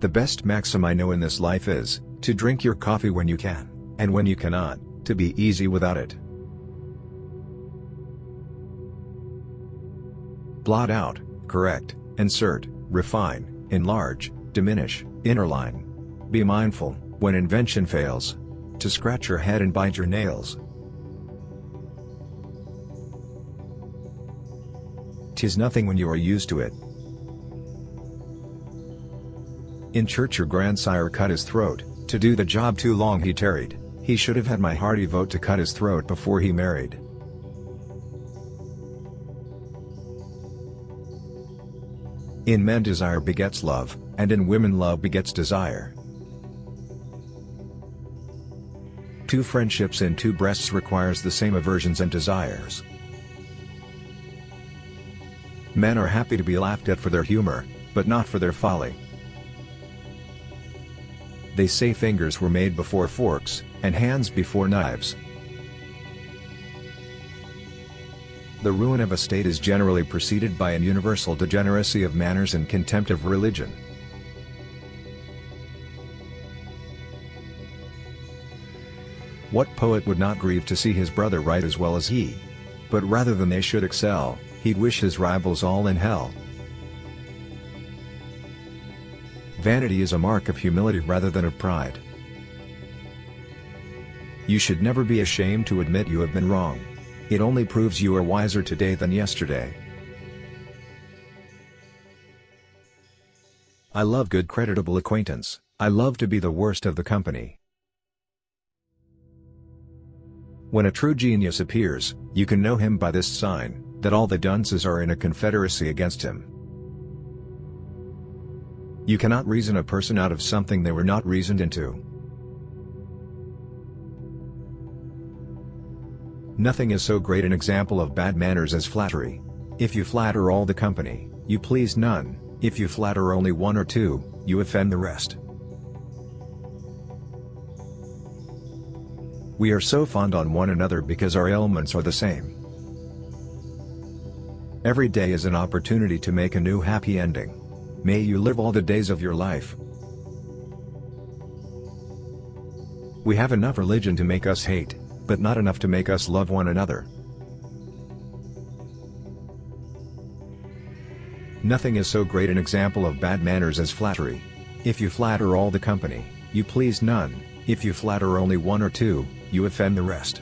The best maxim I know in this life is, to drink your coffee when you can, and when you cannot, to be easy without it. Blot out, correct, insert, refine, enlarge, diminish, interline. Be mindful, when invention fails, to scratch your head and bite your nails. 'Tis nothing when you are used to it. In church your grandsire cut his throat, to do the job too long he tarried, he should have had my hearty vote to cut his throat before he married. In men desire begets love, and in women love begets desire. Two friendships in two breasts requires the same aversions and desires. Men are happy to be laughed at for their humor, but not for their folly. They say fingers were made before forks, and hands before knives. The ruin of a state is generally preceded by an universal degeneracy of manners and contempt of religion. What poet would not grieve to see his brother write as well as he? But rather than they should excel, he'd wish his rivals all in hell. Vanity is a mark of humility rather than of pride. You should never be ashamed to admit you have been wrong. It only proves you are wiser today than yesterday. I love good creditable acquaintance, I love to be the worst of the company. When a true genius appears, you can know him by this sign, that all the dunces are in a confederacy against him. You cannot reason a person out of something they were not reasoned into. Nothing is so great an example of bad manners as flattery. If you flatter all the company, you please none. If you flatter only one or two, you offend the rest. We are so fond on one another because our ailments are the same. Every day is an opportunity to make a new happy ending. May you live all the days of your life. We have enough religion to make us hate, but not enough to make us love one another. Nothing is so great an example of bad manners as flattery. If you flatter all the company, you please none. If you flatter only one or two, you offend the rest.